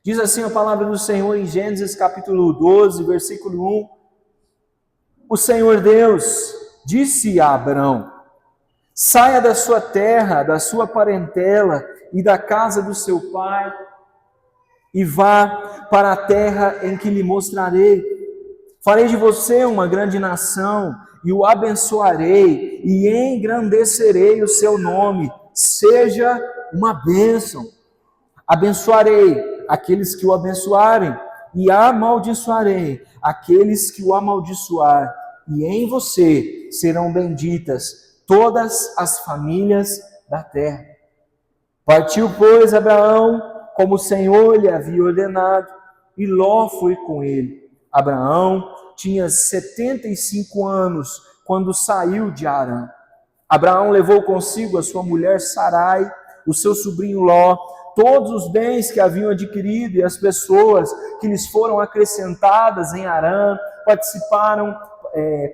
Diz assim a palavra do Senhor em Gênesis capítulo 12, versículo 1. O Senhor Deus disse a Abrão: saia da sua terra, da sua parentela e da casa do seu pai, e vá para a terra em que lhe mostrarei. Farei de você uma grande nação, e o abençoarei, e engrandecerei o seu nome. Seja uma bênção. Abençoarei aqueles que o abençoarem, e amaldiçoarei aqueles que o amaldiçoar. E em você serão benditas todas as famílias da terra. Partiu, pois, Abraão, como o Senhor lhe havia ordenado, e Ló foi com ele. Abraão tinha 75 anos quando saiu de Harã. Abraão levou consigo a sua mulher Sarai, o seu sobrinho Ló, todos os bens que haviam adquirido e as pessoas que lhes foram acrescentadas em Harã,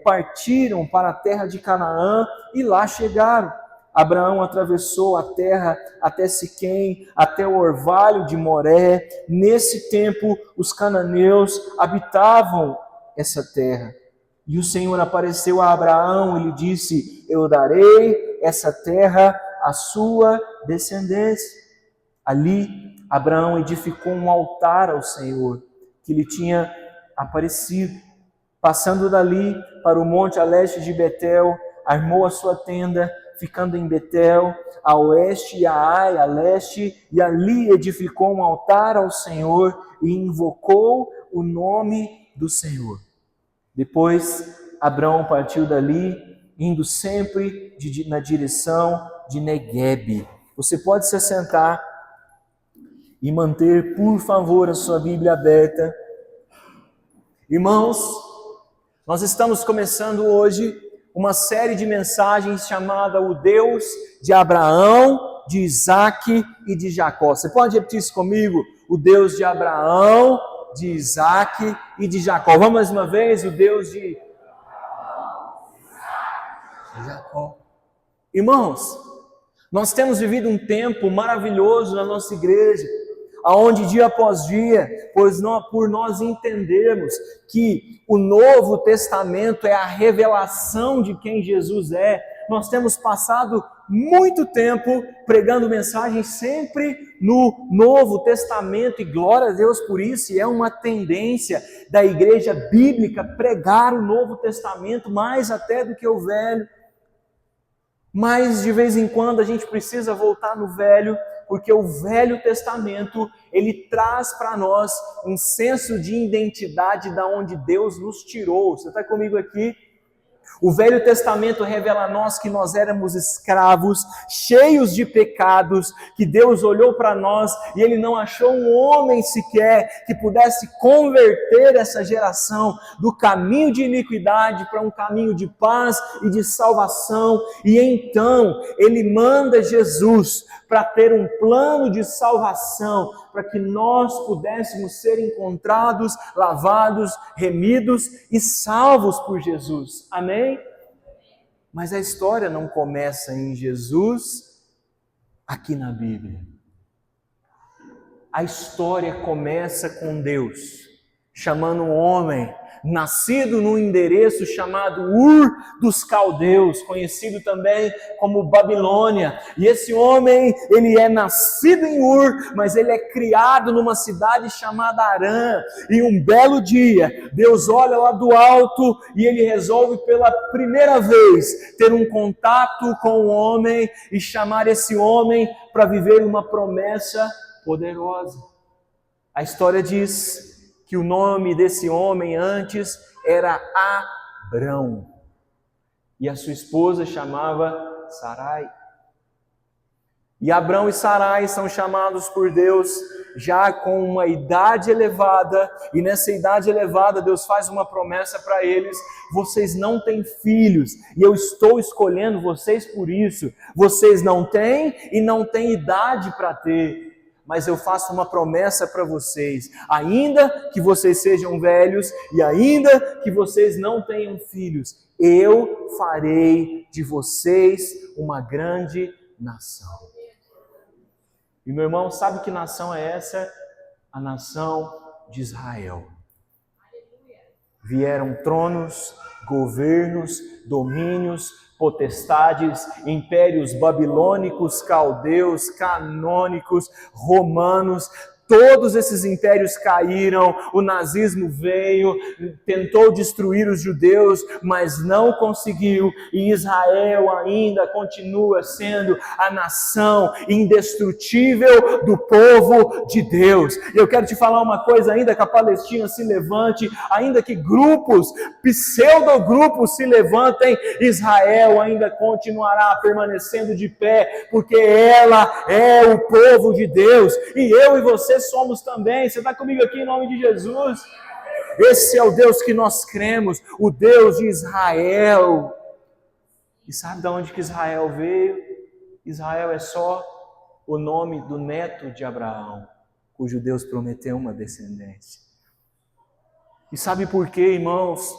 partiram para a terra de Canaã e lá chegaram. Abraão atravessou a terra até Siquém, até o orvalho de Moré. Nesse tempo, os cananeus habitavam essa terra. E o Senhor apareceu a Abraão e lhe disse: eu darei essa terra à sua descendência. Ali, Abraão edificou um altar ao Senhor, que lhe tinha aparecido. Passando dali para o monte a leste de Betel, armou a sua tenda, ficando em Betel, a oeste e a Ai, a leste, e ali edificou um altar ao Senhor e invocou o nome do Senhor. Depois, Abraão partiu dali, indo sempre na direção de Neguebe. Você pode se assentar e manter, por favor, a sua Bíblia aberta. Irmãos, nós estamos começando hoje uma série de mensagens chamada O Deus de Abraão, de Isaac e de Jacó. Você pode repetir isso comigo? O Deus de Abraão, de Isaac e de Jacó. Vamos mais uma vez? O Deus de Jacó. Irmãos, nós temos vivido um tempo maravilhoso na nossa igreja, aonde dia após dia, por nós entendermos que o Novo Testamento é a revelação de quem Jesus é, nós temos passado muito tempo pregando mensagens sempre no Novo Testamento, e glória a Deus por isso, e é uma tendência da igreja bíblica pregar o Novo Testamento mais até do que o Velho. Mas de vez em quando a gente precisa voltar no Velho, porque o Velho Testamento, ele traz para nós um senso de identidade da onde Deus nos tirou. Você está comigo aqui? O Velho Testamento revela a nós que nós éramos escravos, cheios de pecados, que Deus olhou para nós e Ele não achou um homem sequer que pudesse converter essa geração do caminho de iniquidade para um caminho de paz e de salvação. E então Ele manda Jesus para ter um plano de salvação, para que nós pudéssemos ser encontrados, lavados, remidos e salvos por Jesus. Amém? Mas a história não começa em Jesus, aqui na Bíblia. A história começa com Deus chamando um homem, nascido num endereço chamado Ur dos Caldeus, conhecido também como Babilônia. E esse homem, ele é nascido em Ur, mas ele é criado numa cidade chamada Harã. E um belo dia, Deus olha lá do alto e ele resolve pela primeira vez ter um contato com o homem e chamar esse homem para viver uma promessa poderosa. A história diz que o nome desse homem antes era Abrão, e a sua esposa chamava Sarai. E Abrão e Sarai são chamados por Deus já com uma idade elevada, e nessa idade elevada Deus faz uma promessa para eles: vocês não têm filhos, e eu estou escolhendo vocês por isso. Vocês não têm e não têm idade para ter, mas eu faço uma promessa para vocês: ainda que vocês sejam velhos e ainda que vocês não tenham filhos, eu farei de vocês uma grande nação. E meu irmão, sabe que nação é essa? a nação de Israel. Vieram tronos, governos, domínios, potestades, impérios babilônicos, caldeus, canônicos, romanos. Todos esses impérios caíram, o nazismo veio, tentou destruir os judeus, mas não conseguiu, e Israel ainda continua sendo a nação indestrutível do povo de Deus. Eu quero te falar uma coisa: ainda que a Palestina se levante, ainda que grupos, pseudogrupos se levantem, Israel ainda continuará permanecendo de pé, porque ela é o povo de Deus, e eu e você somos também. Você está comigo aqui em nome de Jesus? Esse é o Deus que nós cremos, o Deus de Israel. E sabe de onde que Israel veio? Israel é só o nome do neto de Abraão, cujo Deus prometeu uma descendência. E sabe por quê, irmãos,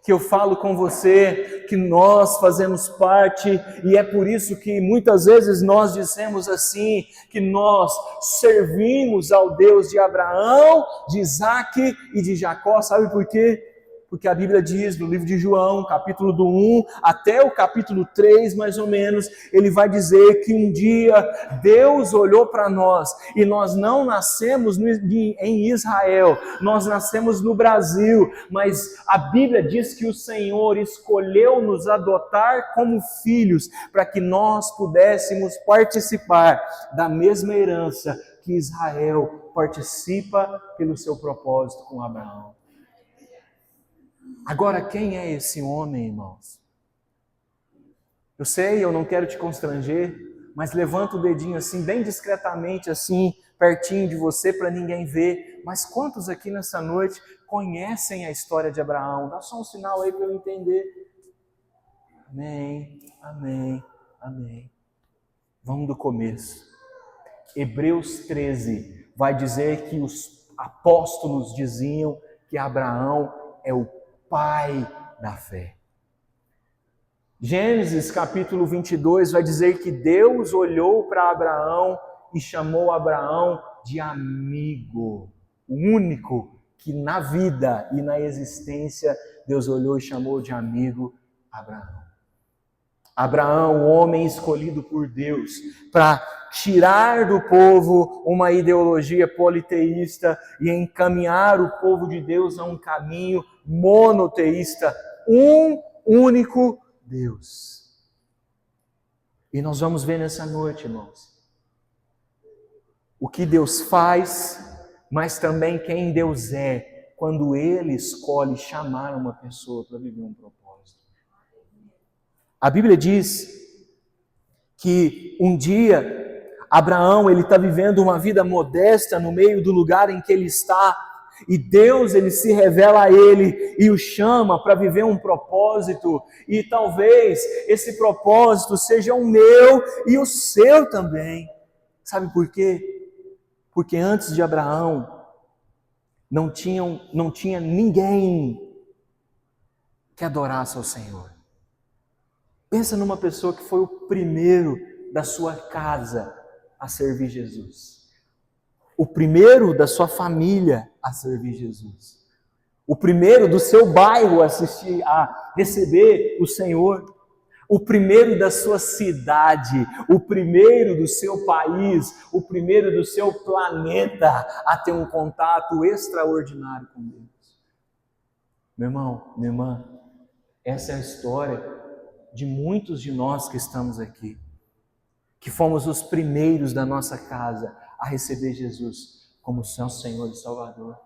que eu falo com você que nós fazemos parte, e é por isso que muitas vezes nós dizemos assim, que nós servimos ao Deus de Abraão, de Isaac e de Jacó. Sabe por quê? Porque a Bíblia diz no livro de João, capítulo do 1 até o capítulo 3, mais ou menos, ele vai dizer que um dia Deus olhou para nós, e nós não nascemos em Israel, nós nascemos no Brasil, mas a Bíblia diz que o Senhor escolheu nos adotar como filhos, para que nós pudéssemos participar da mesma herança que Israel participa pelo seu propósito com Abraão. Agora, quem é esse homem, irmãos? Eu sei, eu não quero te constranger, mas levanta o dedinho assim, bem discretamente, assim, pertinho de você, para ninguém ver. Mas quantos aqui nessa noite conhecem a história de Abraão? Dá só um sinal aí para eu entender. Amém, amém, amém. Vamos do começo. Hebreus 13 vai dizer que os apóstolos diziam que Abraão é o pai da fé. Gênesis capítulo 22 vai dizer que Deus olhou para Abraão e chamou Abraão de amigo. O único que na vida e na existência Deus olhou e chamou de amigo Abraão. Abraão, o homem escolhido por Deus para tirar do povo uma ideologia politeísta e encaminhar o povo de Deus a um caminho monoteísta, um único Deus. E nós vamos ver nessa noite, irmãos, o que Deus faz, mas também quem Deus é, quando Ele escolhe chamar uma pessoa para viver um propósito. A Bíblia diz que um dia Abraão, ele está vivendo uma vida modesta no meio do lugar em que ele está, e Deus, ele se revela a ele e o chama para viver um propósito, e talvez esse propósito seja o meu e o seu também. Sabe por quê? Porque antes de Abraão não tinha ninguém que adorasse ao Senhor. Pensa numa pessoa que foi o primeiro da sua casa a servir Jesus. O primeiro da sua família a servir Jesus. O primeiro do seu bairro a receber o Senhor. O primeiro da sua cidade. O primeiro do seu país. O primeiro do seu planeta a ter um contato extraordinário com Deus. Meu irmão, minha irmã, essa é a história de muitos de nós que estamos aqui, que fomos os primeiros da nossa casa a receber Jesus como seu Senhor e Salvador.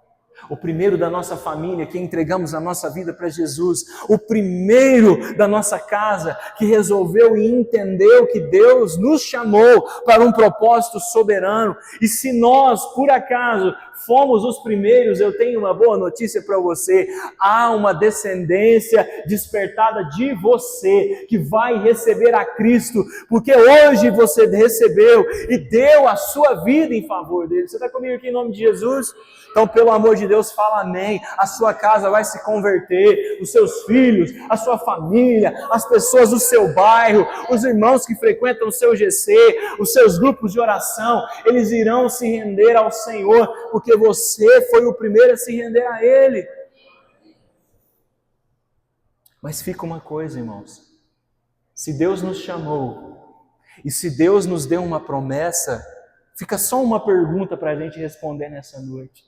O primeiro da nossa família que entregamos a nossa vida para Jesus. O primeiro da nossa casa que resolveu e entendeu que Deus nos chamou para um propósito soberano. E se nós, por acaso, fomos os primeiros, eu tenho uma boa notícia para você: há uma descendência despertada de você que vai receber a Cristo, porque hoje você recebeu e deu a sua vida em favor dele. Você está comigo aqui em nome de Jesus? Então, pelo amor de de Deus fala amém. A sua casa vai se converter, os seus filhos, a sua família, as pessoas do seu bairro, os irmãos que frequentam o seu GC, os seus grupos de oração, eles irão se render ao Senhor, porque você foi o primeiro a se render a Ele. Mas fica uma coisa, irmãos, se Deus nos chamou e se Deus nos deu uma promessa, fica só uma pergunta para a gente responder nessa noite: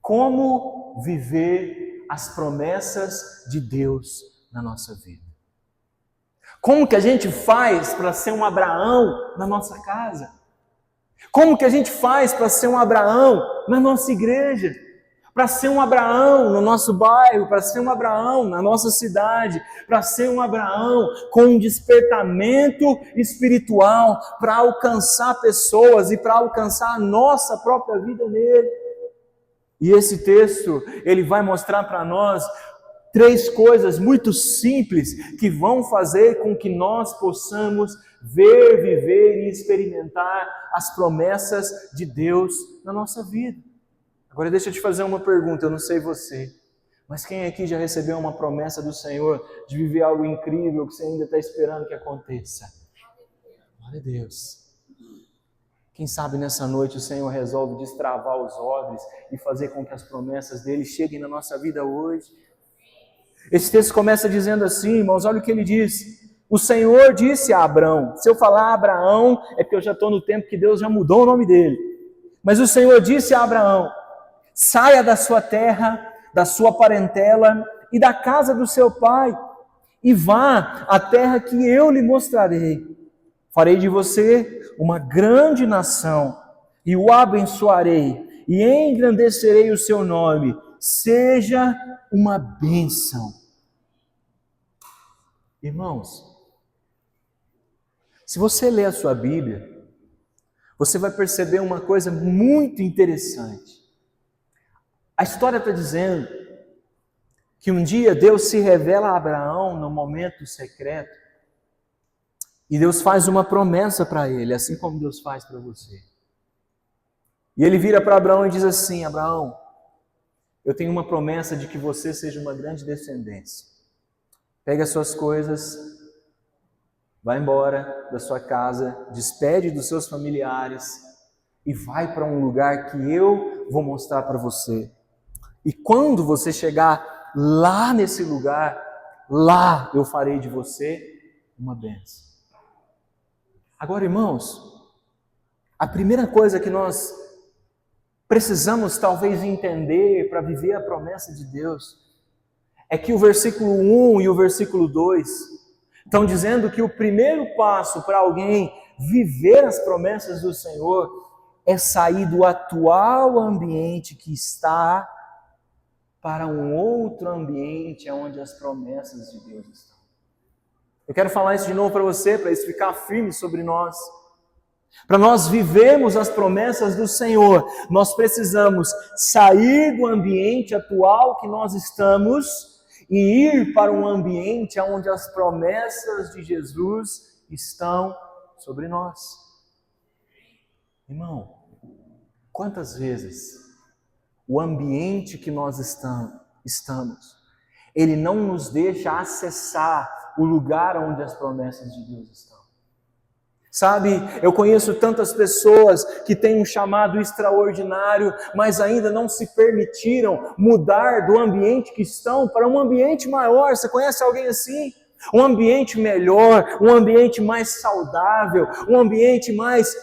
como viver as promessas de Deus na nossa vida? Como que a gente faz para ser um Abraão na nossa casa? Como que a gente faz para ser um Abraão na nossa igreja? Para ser um Abraão no nosso bairro, para ser um Abraão na nossa cidade, para ser um Abraão com um despertamento espiritual, para alcançar pessoas e para alcançar a nossa própria vida nele. E esse texto, ele vai mostrar para nós 3 coisas muito simples que vão fazer com que nós possamos ver, viver e experimentar as promessas de Deus na nossa vida. Agora deixa eu te fazer uma pergunta, eu não sei você, mas quem aqui já recebeu uma promessa do Senhor de viver algo incrível que você ainda está esperando que aconteça? Glória a Deus. Quem sabe nessa noite o Senhor resolve destravar os odres e fazer com que as promessas dele cheguem na nossa vida hoje. Esse texto começa dizendo assim, irmãos, olha o que ele diz. O Senhor disse a Abrão, se eu falar Abraão, é porque eu já estou no tempo que Deus já mudou o nome dele. Mas o Senhor disse a Abraão: saia da sua terra, da sua parentela e da casa do seu pai, e vá à terra que eu lhe mostrarei. Farei de você uma grande nação, e o abençoarei, e engrandecerei o seu nome. Seja uma bênção. Irmãos, se você ler a sua Bíblia, você vai perceber uma coisa muito interessante. A história está dizendo que um dia Deus se revela a Abraão no momento secreto e Deus faz uma promessa para ele, assim como Deus faz para você. E ele vira para Abraão e diz assim: Abraão, eu tenho uma promessa de que você seja uma grande descendência. Pega as suas coisas, vai embora da sua casa, despede dos seus familiares e vai para um lugar que eu vou mostrar para você. E quando você chegar lá nesse lugar, lá eu farei de você uma bênção. Agora, irmãos, a primeira coisa que nós precisamos talvez entender para viver a promessa de Deus é que o versículo 1 e o versículo 2 estão dizendo que o primeiro passo para alguém viver as promessas do Senhor é sair do atual ambiente que está para um outro ambiente onde as promessas de Deus estão. Eu quero falar isso de novo para você, para isso ficar firme sobre nós. Para nós vivermos as promessas do Senhor, nós precisamos sair do ambiente atual que nós estamos e ir para um ambiente onde as promessas de Jesus estão sobre nós. Irmão, quantas vezes o ambiente que nós estamos, ele não nos deixa acessar o lugar onde as promessas de Deus estão. Sabe, eu conheço tantas pessoas que têm um chamado extraordinário, mas ainda não se permitiram mudar do ambiente que estão para um ambiente maior. Você conhece alguém assim? Um ambiente melhor, um ambiente mais saudável, um ambiente mais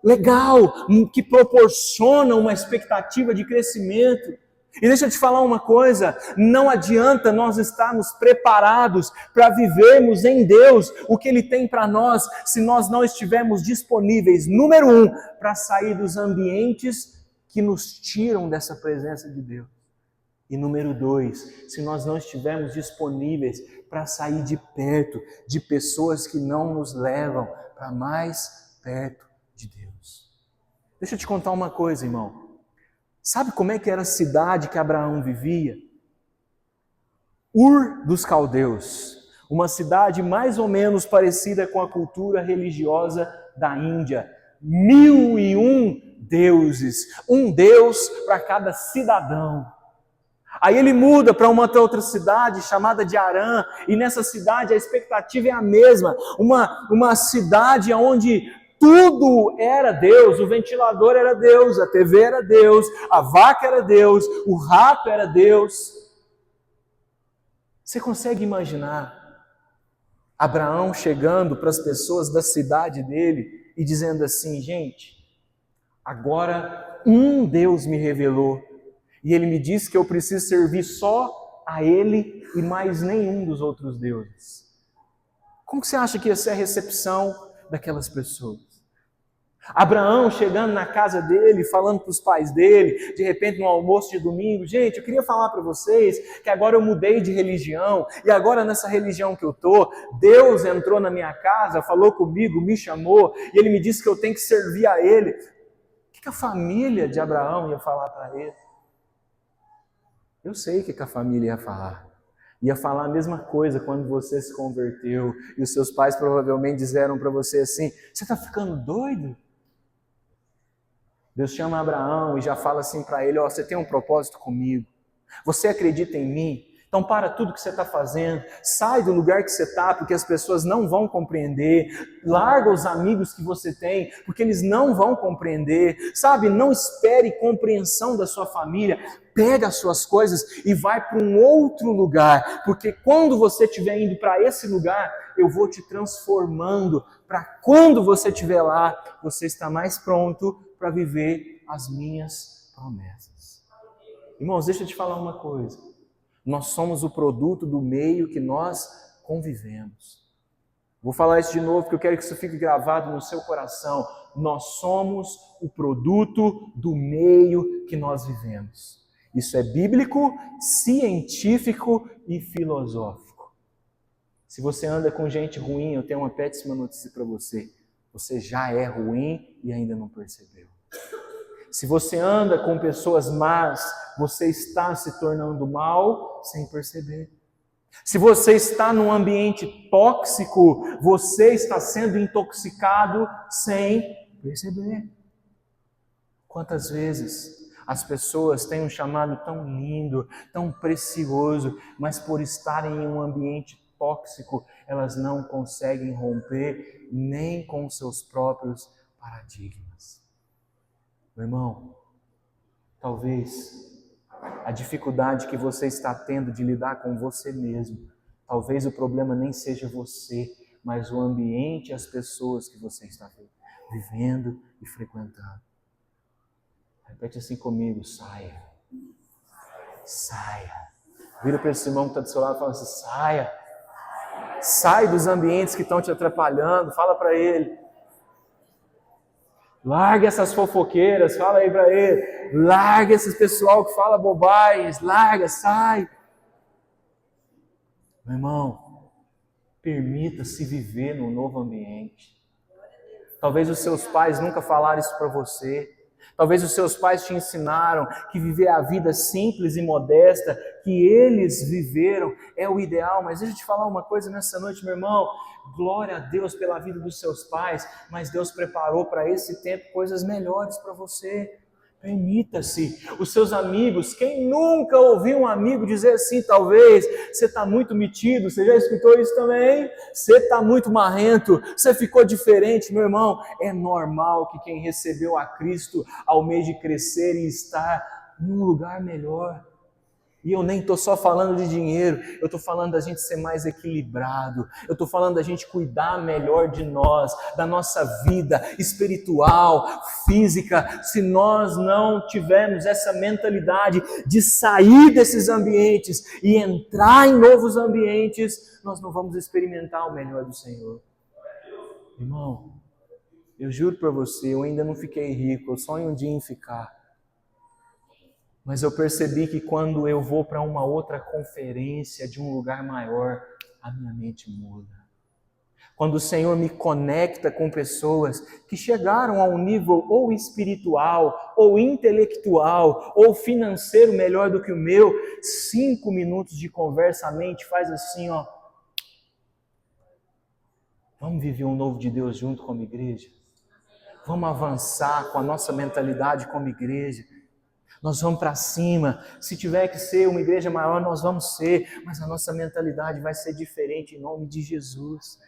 legal, que proporciona uma expectativa de crescimento. E deixa eu te falar uma coisa, não adianta nós estarmos preparados para vivermos em Deus o que Ele tem para nós, se nós não estivermos disponíveis, número 1, para sair dos ambientes que nos tiram dessa presença de Deus. E número 2, se nós não estivermos disponíveis para sair de perto de pessoas que não nos levam para mais perto de Deus. Deixa eu te contar uma coisa, irmão. Sabe como é que era a cidade que Abraão vivia? Ur dos Caldeus, uma cidade mais ou menos parecida com a cultura religiosa da Índia. 1001 deuses, um deus para cada cidadão. Aí ele muda para uma outra cidade chamada de Harã, e nessa cidade a expectativa é a mesma, uma cidade onde tudo era Deus, o ventilador era Deus, a TV era Deus, a vaca era Deus, o rato era Deus. Você consegue imaginar Abraão chegando para as pessoas da cidade dele e dizendo assim: gente, agora um Deus me revelou, e ele me disse que eu preciso servir só a ele e mais nenhum dos outros deuses. Como que você acha que ia ser a recepção daquelas pessoas? Abraão chegando na casa dele, falando para os pais dele, de repente no almoço de domingo: gente, eu queria falar para vocês que agora eu mudei de religião, e agora nessa religião que eu estou, Deus entrou na minha casa, falou comigo, me chamou, e ele me disse que eu tenho que servir a ele. O que a família de Abraão ia falar para ele? Eu sei o que a família ia falar. Ia falar a mesma coisa quando você se converteu, e os seus pais provavelmente disseram para você assim: você está ficando doido? Deus chama Abraão e já fala assim para ele: ó, você tem um propósito comigo, você acredita em mim, então para tudo que você está fazendo, sai do lugar que você está, porque as pessoas não vão compreender, larga os amigos que você tem, porque eles não vão compreender, sabe, não espere compreensão da sua família, pega as suas coisas e vai para um outro lugar, porque quando você estiver indo para esse lugar, eu vou te transformando, para quando você estiver lá, você está mais pronto para viver as minhas promessas. Irmãos, deixa eu te falar uma coisa. Nós somos o produto do meio que nós convivemos. Vou falar isso de novo porque eu quero que isso fique gravado no seu coração. Nós somos o produto do meio que nós vivemos. Isso é bíblico, científico e filosófico. Se você anda com gente ruim, eu tenho uma péssima notícia para você. Você já é ruim e ainda não percebeu. Se você anda com pessoas más, você está se tornando mal sem perceber. Se você está num ambiente tóxico, você está sendo intoxicado sem perceber. Quantas vezes as pessoas têm um chamado tão lindo, tão precioso, mas por estarem em um ambiente tóxico, elas não conseguem romper nem com seus próprios paradigmas. Meu irmão, talvez a dificuldade que você está tendo de lidar com você mesmo, talvez o problema nem seja você, mas o ambiente e as pessoas que você está vivendo e frequentando. Repete assim comigo: saia. Saia. Vira para esse irmão que está do seu lado e fala assim: saia. Sai dos ambientes que estão te atrapalhando. Fala para ele. Larga essas fofoqueiras, fala aí para ele. Larga esse pessoal que fala bobagens. Larga, sai. Meu irmão, permita-se viver num novo ambiente. Talvez os seus pais nunca falaram isso para você. Talvez os seus pais te ensinaram que viver a vida simples e modesta que eles viveram é o ideal. Mas deixa eu te falar uma coisa nessa noite, meu irmão. Glória a Deus pela vida dos seus pais, mas Deus preparou para esse tempo coisas melhores para você. Permita-se. Os seus amigos, quem nunca ouviu um amigo dizer assim, talvez, você está muito metido, você já escutou isso também? Você está muito marrento, você ficou diferente, meu irmão. É normal que quem recebeu a Cristo almeje crescer e estar em um lugar melhor. E eu nem estou só falando de dinheiro, eu estou falando da gente ser mais equilibrado, eu estou falando da gente cuidar melhor de nós, da nossa vida espiritual, física. Se nós não tivermos essa mentalidade de sair desses ambientes e entrar em novos ambientes, nós não vamos experimentar o melhor do Senhor. Irmão, eu juro para você, eu ainda não fiquei rico, eu sonho um dia em ficar. Mas eu percebi que quando eu vou para uma outra conferência de um lugar maior, a minha mente muda. Quando o Senhor me conecta com pessoas que chegaram a um nível ou espiritual, ou intelectual, ou financeiro melhor do que o meu, 5 minutos de conversa, a mente faz assim, ó. Vamos viver um novo de Deus junto como igreja? Vamos avançar com a nossa mentalidade como igreja? Nós vamos para cima. Se tiver que ser uma igreja maior, nós vamos ser. Mas a nossa mentalidade vai ser diferente em nome de Jesus.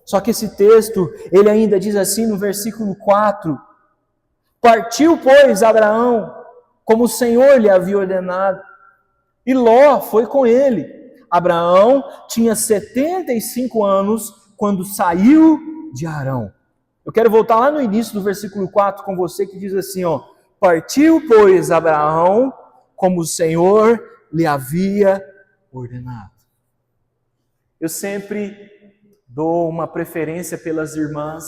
Só que esse texto, ele ainda diz assim no versículo 4. Partiu, pois, Abraão, como o Senhor lhe havia ordenado. E Ló foi com ele. Abraão tinha 75 anos quando saiu de Harã. Eu quero voltar lá no início do versículo 4 com você, que diz assim, ó. Partiu, pois, Abraão, como o Senhor lhe havia ordenado. Eu sempre dou uma preferência pelas irmãs,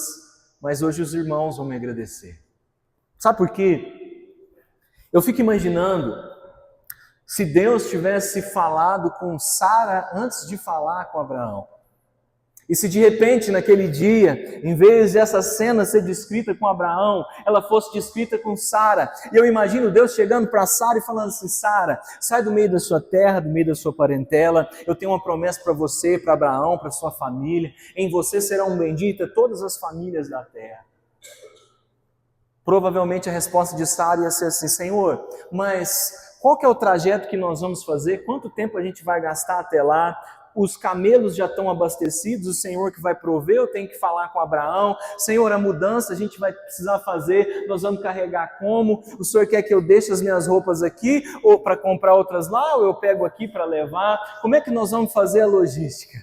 mas hoje os irmãos vão me agradecer. Sabe por quê? Eu fico imaginando se Deus tivesse falado com Sara antes de falar com Abraão. E se de repente, naquele dia, em vez dessa cena ser descrita com Abraão, ela fosse descrita com Sara. E eu imagino Deus chegando para Sara e falando assim, Sara, sai do meio da sua terra, do meio da sua parentela. Eu tenho uma promessa para você, para Abraão, para sua família. Em você serão benditas todas as famílias da terra. Provavelmente a resposta de Sara ia ser assim, Senhor, mas qual que é o trajeto que nós vamos fazer? Quanto tempo a gente vai gastar até lá? Os camelos já estão abastecidos, o Senhor que vai prover, eu tenho que falar com Abraão, Senhor, a mudança a gente vai precisar fazer, nós vamos carregar como? O Senhor quer que eu deixe as minhas roupas aqui, ou para comprar outras lá, ou eu pego aqui para levar? Como é que nós vamos fazer a logística?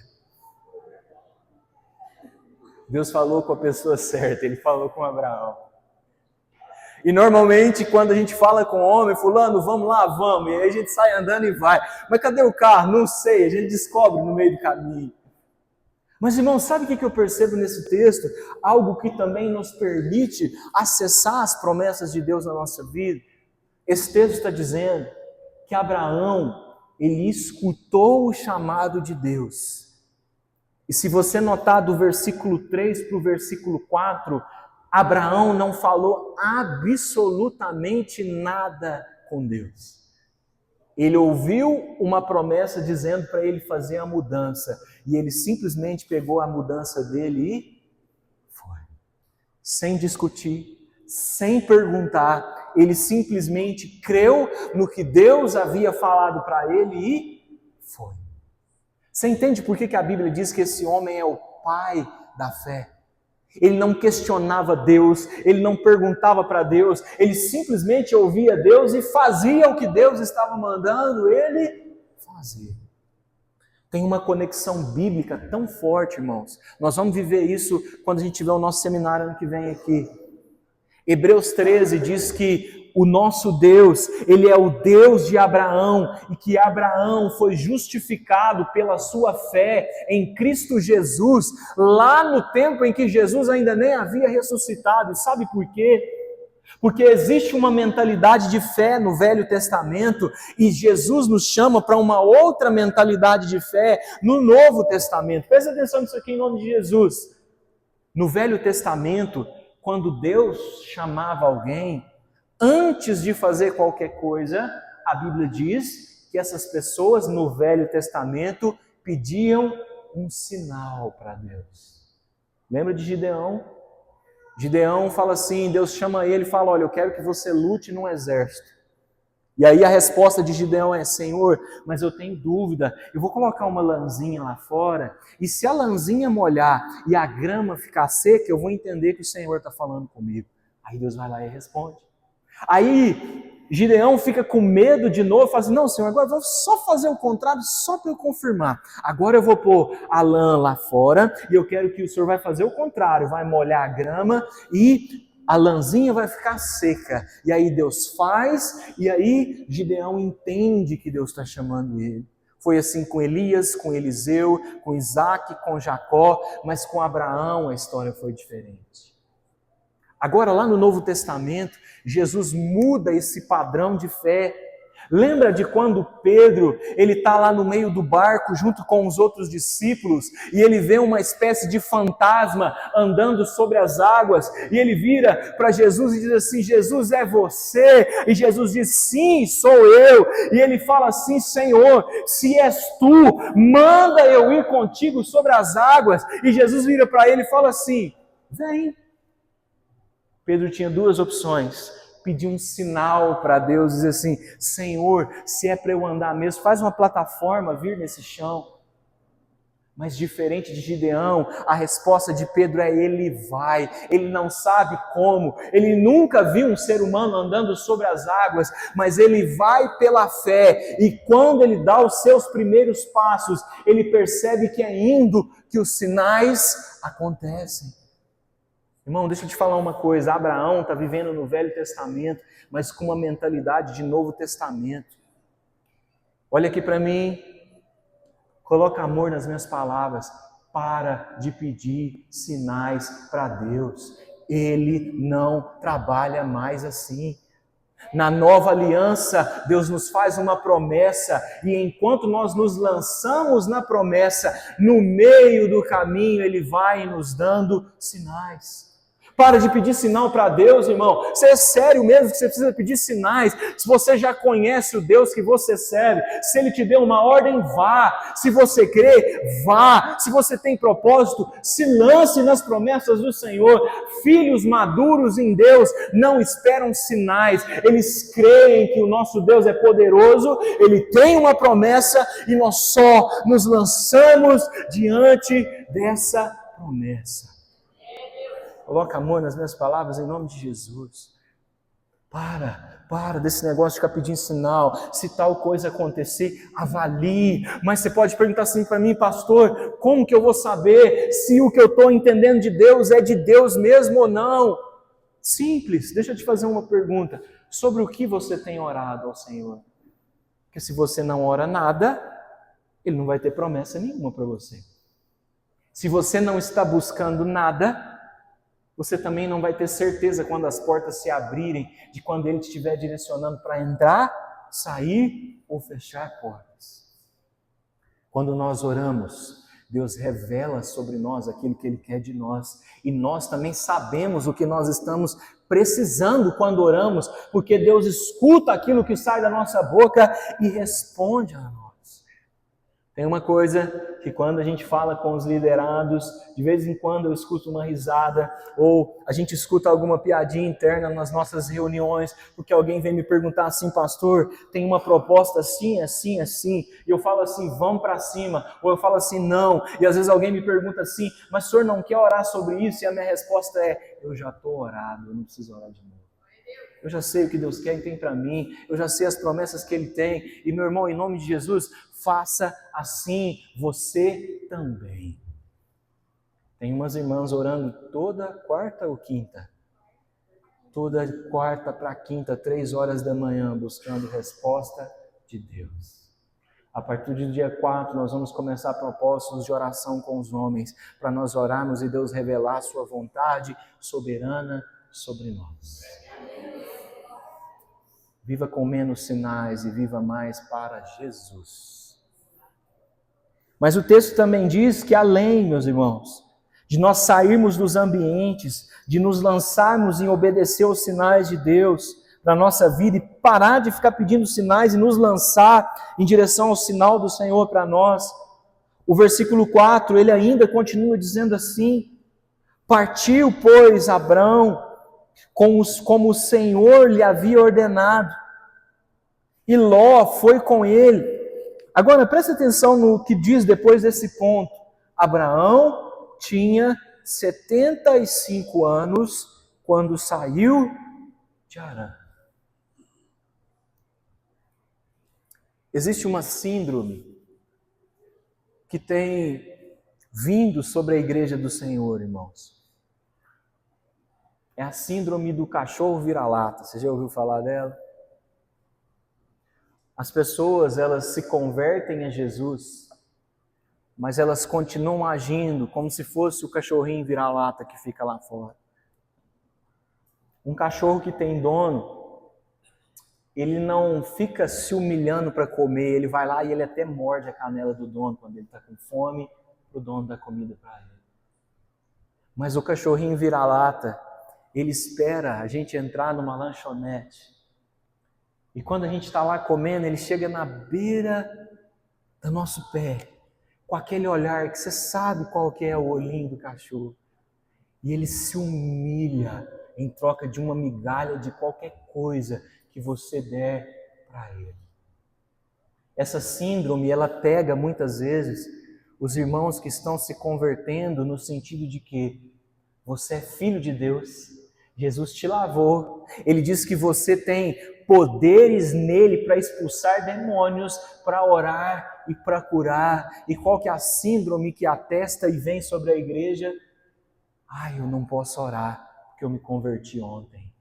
Deus falou com a pessoa certa, Ele falou com Abraão. E normalmente quando a gente fala com o homem, fulano, vamos lá, vamos, e aí a gente sai andando e vai. Mas cadê o carro? Não sei, a gente descobre no meio do caminho. Mas irmão, sabe o que eu percebo nesse texto? Algo que também nos permite acessar as promessas de Deus na nossa vida. Esse texto está dizendo que Abraão, ele escutou o chamado de Deus. E se você notar do versículo 3 para o versículo 4, Abraão não falou absolutamente nada com Deus. Ele ouviu uma promessa dizendo para ele fazer a mudança. E ele simplesmente pegou a mudança dele e foi. Sem discutir, sem perguntar. Ele simplesmente creu no que Deus havia falado para ele e foi. Você entende por que a Bíblia diz que esse homem é o pai da fé? Ele não questionava Deus, ele não perguntava para Deus, ele simplesmente ouvia Deus e fazia o que Deus estava mandando ele fazer. Tem uma conexão bíblica tão forte, irmãos. Nós vamos viver isso quando a gente tiver o nosso seminário ano que vem aqui. Hebreus 13 diz que o nosso Deus, Ele é o Deus de Abraão, e que Abraão foi justificado pela sua fé em Cristo Jesus, lá no tempo em que Jesus ainda nem havia ressuscitado. E sabe por quê? Porque existe uma mentalidade de fé no Velho Testamento, e Jesus nos chama para uma outra mentalidade de fé no Novo Testamento. Presta atenção nisso aqui em nome de Jesus. No Velho Testamento, quando Deus chamava alguém, antes de fazer qualquer coisa, a Bíblia diz que essas pessoas no Velho Testamento pediam um sinal para Deus. Lembra de Gideão? Gideão fala assim, Deus chama ele e fala, olha, eu quero que você lute num exército. E aí a resposta de Gideão é, Senhor, mas eu tenho dúvida, eu vou colocar uma lãzinha lá fora, e se a lãzinha molhar e a grama ficar seca, eu vou entender que o Senhor está falando comigo. Aí Deus vai lá e responde. Aí Gideão fica com medo de novo, fala assim, não Senhor, agora eu vou só fazer o contrário, só para eu confirmar. Agora eu vou pôr a lã lá fora, e eu quero que o Senhor vai fazer o contrário, vai molhar a grama, e a lãzinha vai ficar seca. E aí Deus faz, e aí Gideão entende que Deus está chamando ele. Foi assim com Elias, com Eliseu, com Isaac, com Jacó, mas com Abraão a história foi diferente. Agora lá no Novo Testamento, Jesus muda esse padrão de fé. Lembra de quando Pedro, ele está lá no meio do barco junto com os outros discípulos e ele vê uma espécie de fantasma andando sobre as águas e ele vira para Jesus e diz assim, Jesus, é você? E Jesus diz, sim, sou eu. E ele fala assim, Senhor, se és tu, manda eu ir contigo sobre as águas. E Jesus vira para ele e fala assim, vem. Pedro tinha duas opções, pedir um sinal para Deus, dizer assim: Senhor, se é para eu andar mesmo, faz uma plataforma vir nesse chão. Mas diferente de Gideão, a resposta de Pedro é: ele vai. Ele não sabe como, ele nunca viu um ser humano andando sobre as águas, mas ele vai pela fé, e quando ele dá os seus primeiros passos, ele percebe que é indo que os sinais acontecem. Irmão, deixa eu te falar uma coisa: Abraão está vivendo no Velho Testamento, mas com uma mentalidade de Novo Testamento. Olha aqui para mim. Coloca amor nas minhas palavras. Para de pedir sinais para Deus. Ele não trabalha mais assim. Na nova aliança, Deus nos faz uma promessa, e enquanto nós nos lançamos na promessa, no meio do caminho Ele vai nos dando sinais. Para de pedir sinal para Deus, irmão. Você é sério mesmo que você precisa pedir sinais? Se você já conhece o Deus que você serve, se Ele te deu uma ordem, vá. Se você crê, vá. Se você tem propósito, se lance nas promessas do Senhor. Filhos maduros em Deus não esperam sinais. Eles creem que o nosso Deus é poderoso, Ele tem uma promessa e nós só nos lançamos diante dessa promessa. Coloca amor nas minhas palavras em nome de Jesus. Para desse negócio de ficar pedindo sinal. Se tal coisa acontecer, avalie. Mas você pode perguntar assim para mim: pastor, como que eu vou saber se o que eu estou entendendo de Deus é de Deus mesmo ou não? Simples, deixa eu te fazer uma pergunta. Sobre o que você tem orado ao Senhor? Porque se você não ora nada, Ele não vai ter promessa nenhuma para você. Se você não está buscando nada, você também não vai ter certeza quando as portas se abrirem, de quando Ele te estiver direcionando para entrar, sair ou fechar portas. Quando nós oramos, Deus revela sobre nós aquilo que Ele quer de nós, e nós também sabemos o que nós estamos precisando quando oramos, porque Deus escuta aquilo que sai da nossa boca e responde a nós. Tem uma coisa que quando a gente fala com os liderados, de vez em quando eu escuto uma risada, ou a gente escuta alguma piadinha interna nas nossas reuniões, porque alguém vem me perguntar assim: pastor, tem uma proposta assim, assim, assim, e eu falo assim: vamos para cima, ou eu falo assim: não, e às vezes alguém me pergunta assim: mas o senhor não quer orar sobre isso? E a minha resposta é: eu já estou orado, eu não preciso orar de novo. Eu já sei o que Deus quer e tem para mim, eu já sei as promessas que Ele tem, e meu irmão, em nome de Jesus, faça assim você também. Tem umas irmãs orando toda quarta ou quinta, toda quarta para quinta, 3 horas da manhã, buscando resposta de Deus. A partir do dia 4, nós vamos começar propósitos de oração com os homens, para nós orarmos e Deus revelar a sua vontade soberana sobre nós. Viva com menos sinais e viva mais para Jesus. Mas o texto também diz que além, meus irmãos, de nós sairmos dos ambientes, de nos lançarmos em obedecer aos sinais de Deus para a nossa vida e parar de ficar pedindo sinais e nos lançar em direção ao sinal do Senhor para nós, o versículo 4, ele ainda continua dizendo assim: partiu, pois, Abrão, como o Senhor lhe havia ordenado, e Ló foi com ele. Agora, presta atenção no que diz depois desse ponto. Abraão tinha 75 anos quando saiu de Harã. Existe uma síndrome que tem vindo sobre a igreja do Senhor, irmãos. É a síndrome do cachorro vira-lata. Você já ouviu falar dela? As pessoas, elas se convertem a Jesus, mas elas continuam agindo como se fosse o cachorrinho vira-lata que fica lá fora. Um cachorro que tem dono, ele não fica se humilhando para comer, ele vai lá e ele até morde a canela do dono quando ele está com fome, para o dono dar comida para ele. Mas o cachorrinho vira-lata, ele espera a gente entrar numa lanchonete. E quando a gente está lá comendo, ele chega na beira do nosso pé, com aquele olhar que você sabe qual que é o olhinho do cachorro. E ele se humilha em troca de uma migalha de qualquer coisa que você der para ele. Essa síndrome, ela pega muitas vezes os irmãos que estão se convertendo no sentido de que você é filho de Deus, Jesus te lavou, Ele diz que você tem poderes nele para expulsar demônios, para orar e para curar. E qual que é a síndrome que atesta e vem sobre a igreja? Eu não posso orar porque eu me converti ontem.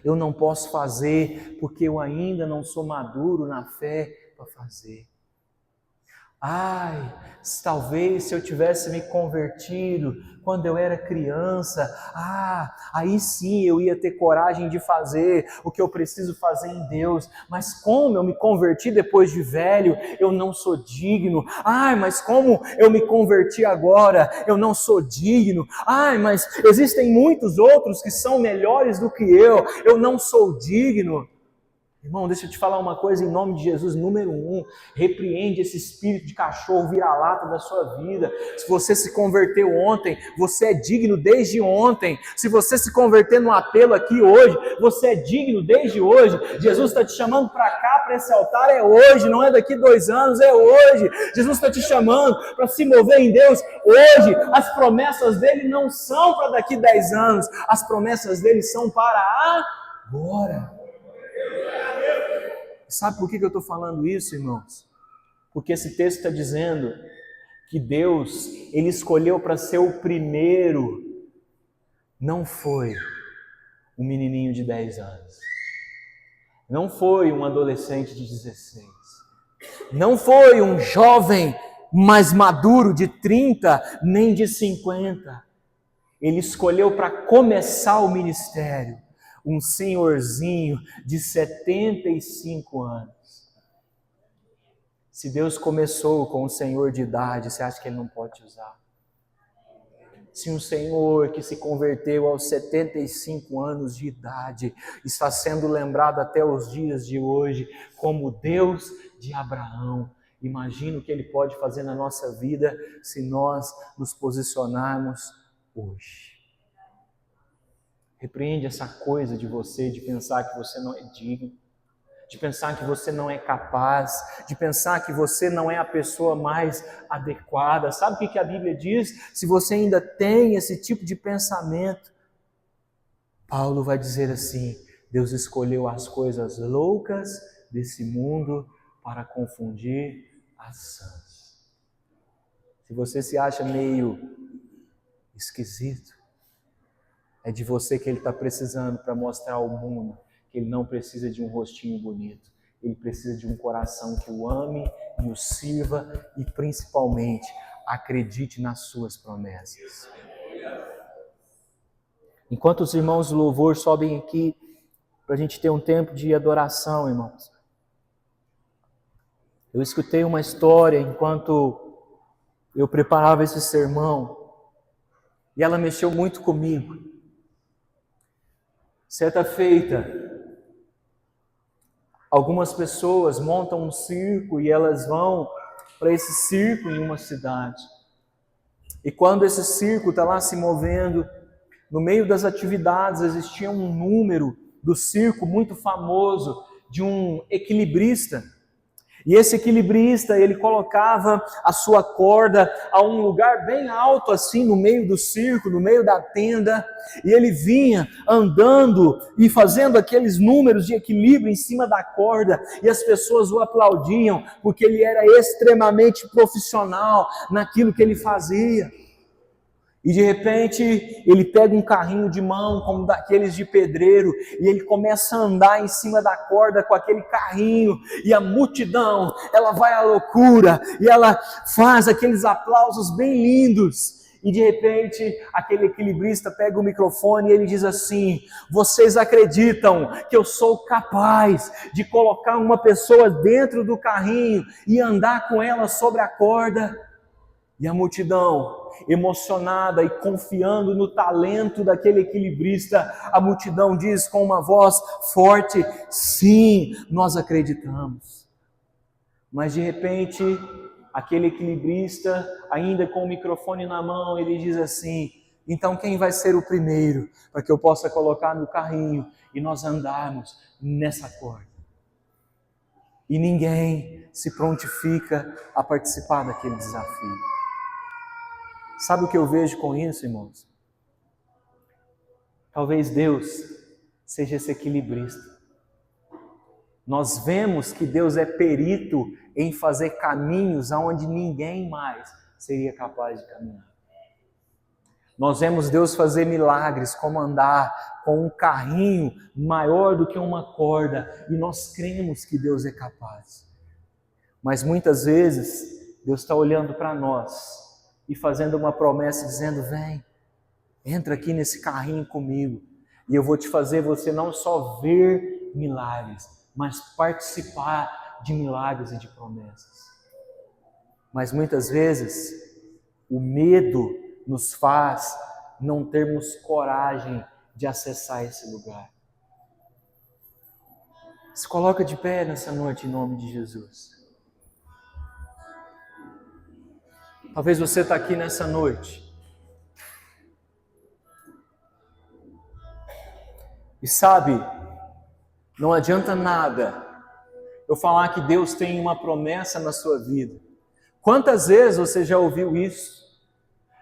Eu não posso fazer porque eu ainda não sou maduro na fé para fazer. Talvez se eu tivesse me convertido quando eu era criança, aí sim eu ia ter coragem de fazer o que eu preciso fazer em Deus. Mas como eu me converti depois de velho, eu não sou digno. Mas como eu me converti agora, eu não sou digno. Mas existem muitos outros que são melhores do que eu não sou digno. Irmão, deixa eu te falar uma coisa em nome de Jesus. Número 1, repreende esse espírito de cachorro vira-lata da sua vida. Se você se converteu ontem, você é digno desde ontem. Se você se converter no apelo aqui hoje, você é digno desde hoje. Jesus está te chamando para cá, para esse altar, é hoje, não é daqui 2 anos, é hoje. Jesus está te chamando para se mover em Deus hoje. As promessas dele não são para daqui 10 anos, as promessas dele são para agora. Sabe por que eu estou falando isso, irmãos? Porque esse texto está dizendo que Deus, Ele escolheu para ser o primeiro. Não foi um menininho de 10 anos. Não foi um adolescente de 16. Não foi um jovem mais maduro de 30, nem de 50. Ele escolheu para começar o ministério um senhorzinho de 75 anos. Se Deus começou com um senhor de idade, você acha que Ele não pode te usar? Se um senhor que se converteu aos 75 anos de idade está sendo lembrado até os dias de hoje como Deus de Abraão, imagina o que Ele pode fazer na nossa vida se nós nos posicionarmos hoje. Repreende essa coisa de você, de pensar que você não é digno, de pensar que você não é capaz, de pensar que você não é a pessoa mais adequada. Sabe o que a Bíblia diz? Se você ainda tem esse tipo de pensamento, Paulo vai dizer assim: Deus escolheu as coisas loucas desse mundo para confundir as sãs. Se você se acha meio esquisito, é de você que Ele está precisando para mostrar ao mundo que Ele não precisa de um rostinho bonito. Ele precisa de um coração que o ame e o sirva e, principalmente, acredite nas suas promessas. Enquanto os irmãos do louvor sobem aqui, para a gente ter um tempo de adoração, irmãos, eu escutei uma história enquanto eu preparava esse sermão e ela mexeu muito comigo. Certa feita, algumas pessoas montam um circo e elas vão para esse circo em uma cidade. E quando esse circo está lá se movendo, no meio das atividades existia um número do circo muito famoso de um equilibrista. E esse equilibrista, ele colocava a sua corda a um lugar bem alto, assim, no meio do circo, no meio da tenda, e ele vinha andando e fazendo aqueles números de equilíbrio em cima da corda, e as pessoas o aplaudiam, porque ele era extremamente profissional naquilo que ele fazia. E de repente, ele pega um carrinho de mão, como daqueles de pedreiro, e ele começa a andar em cima da corda com aquele carrinho, e a multidão, ela vai à loucura, e ela faz aqueles aplausos bem lindos. E de repente, aquele equilibrista pega o microfone e ele diz assim: vocês acreditam que eu sou capaz de colocar uma pessoa dentro do carrinho e andar com ela sobre a corda? E a multidão, emocionada e confiando no talento daquele equilibrista, a multidão diz com uma voz forte: sim, nós acreditamos. Mas de repente, aquele equilibrista, ainda com o microfone na mão, ele diz assim: Então quem vai ser o primeiro para que eu possa colocar no carrinho e nós andarmos nessa corda? E ninguém se prontifica a participar daquele desafio. Sabe o que eu vejo com isso, irmãos? Talvez Deus seja esse equilibrista. Nós vemos que Deus é perito em fazer caminhos aonde ninguém mais seria capaz de caminhar. Nós vemos Deus fazer milagres, como andar com um carrinho maior do que uma corda, e nós cremos que Deus é capaz. Mas muitas vezes, Deus está olhando para nós e fazendo uma promessa, dizendo: vem, entra aqui nesse carrinho comigo, e eu vou te fazer você não só ver milagres, mas participar de milagres e de promessas. Mas muitas vezes, o medo nos faz não termos coragem de acessar esse lugar. Se coloca de pé nessa noite em nome de Jesus. Talvez você está aqui nessa noite e sabe, não adianta nada eu falar que Deus tem uma promessa na sua vida. Quantas vezes você já ouviu isso?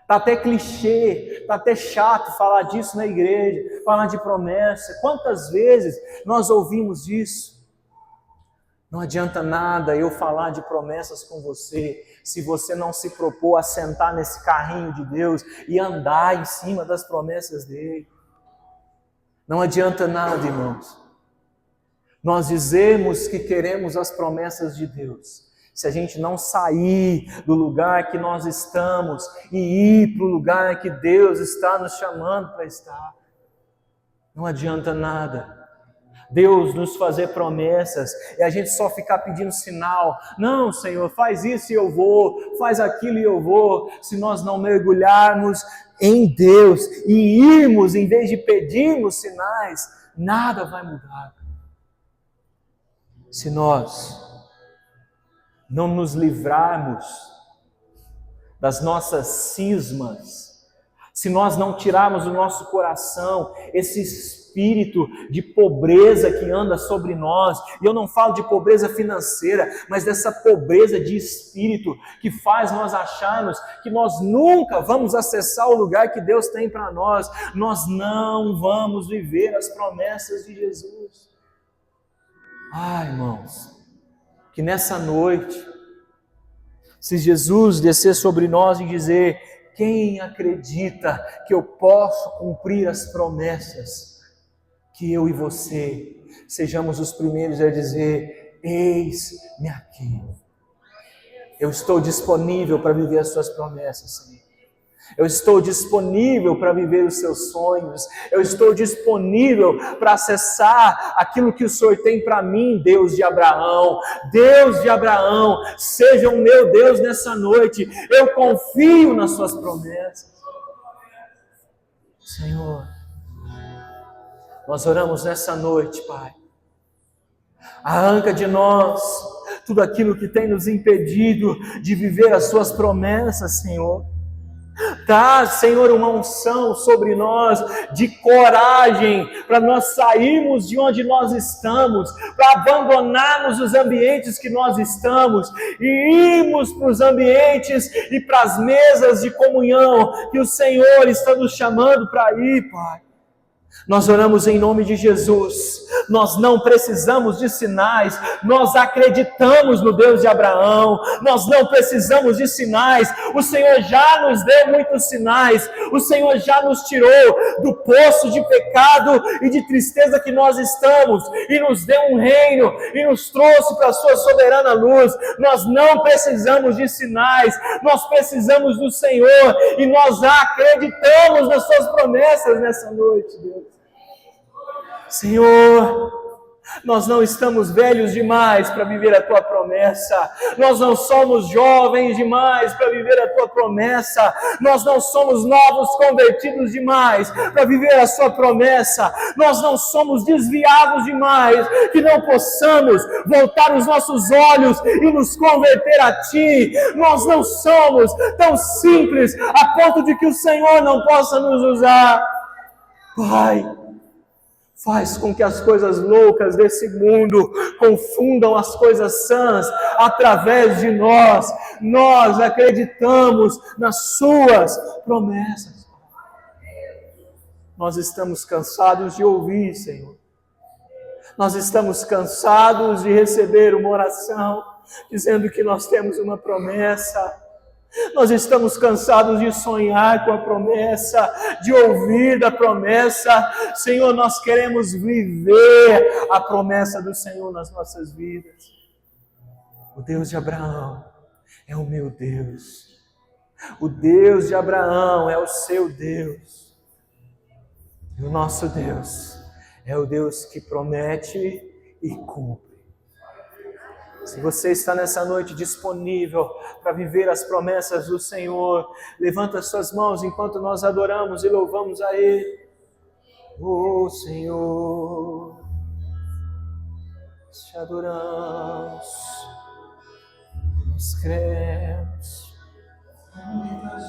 Está até clichê, está até chato falar disso na igreja, falar de promessa. Quantas vezes nós ouvimos isso? Não adianta nada eu falar de promessas com você, se você não se propor a sentar nesse carrinho de Deus e andar em cima das promessas dele. Não adianta nada, irmãos, nós dizemos que queremos as promessas de Deus, se a gente não sair do lugar que nós estamos e ir para o lugar que Deus está nos chamando para estar. Não adianta nada Deus nos fazer promessas e a gente só ficar pedindo sinal. Não, Senhor, faz isso e eu vou, faz aquilo e eu vou. Se nós não mergulharmos em Deus e irmos em vez de pedirmos sinais, nada vai mudar. Se nós não nos livrarmos das nossas cismas, se nós não tirarmos do nosso coração esse espírito de pobreza que anda sobre nós, e eu não falo de pobreza financeira, mas dessa pobreza de espírito que faz nós acharmos que nós nunca vamos acessar o lugar que Deus tem para nós, nós não vamos viver as promessas de Jesus. Irmãos, que nessa noite, se Jesus descer sobre nós e dizer: quem acredita que eu posso cumprir as promessas, que eu e você sejamos os primeiros a dizer: eis-me aqui. Eu estou disponível para viver as suas promessas, Senhor. Eu estou disponível para viver os seus sonhos. Eu estou disponível para acessar aquilo que o Senhor tem para mim, Deus de Abraão. Deus de Abraão, seja o meu Deus nessa noite. Eu confio nas suas promessas. Senhor, nós oramos nessa noite, Pai. Arranca de nós tudo aquilo que tem nos impedido de viver as suas promessas, Senhor. Dá, Senhor, uma unção sobre nós de coragem para nós sairmos de onde nós estamos, para abandonarmos os ambientes que nós estamos e irmos para os ambientes e para as mesas de comunhão que o Senhor está nos chamando para ir, Pai. Nós oramos em nome de Jesus. Nós não precisamos de sinais. Nós acreditamos no Deus de Abraão. Nós não precisamos de sinais. O Senhor já nos deu muitos sinais. O Senhor já nos tirou do poço de pecado e de tristeza que nós estamos e nos deu um reino e nos trouxe para a sua soberana luz. Nós não precisamos de sinais. Nós precisamos do Senhor e nós acreditamos nas suas promessas nessa noite, Deus. Senhor, Nós não estamos velhos demais para viver a Tua promessa. Nós não somos jovens demais para viver a Tua promessa. Nós não somos novos convertidos demais para viver a Sua promessa. Nós não somos desviados demais que não possamos voltar os nossos olhos e nos converter a Ti. Nós não somos tão simples a ponto de que o Senhor não possa nos usar. Pai, faz com que as coisas loucas desse mundo confundam as coisas sãs através de nós. Nós acreditamos nas Suas promessas. Nós estamos cansados de ouvir, Senhor. Nós estamos cansados de receber uma oração dizendo que nós temos uma promessa. Nós estamos cansados de sonhar com a promessa, de ouvir da promessa. Senhor, nós queremos viver a promessa do Senhor nas nossas vidas. O Deus de Abraão é o meu Deus. O Deus de Abraão é o seu Deus. E o nosso Deus é o Deus que promete e cumpre. Se você está nessa noite disponível para viver as promessas do Senhor, levanta as suas mãos enquanto nós adoramos e louvamos a Ele. Oh Senhor, te adoramos, nós cremos.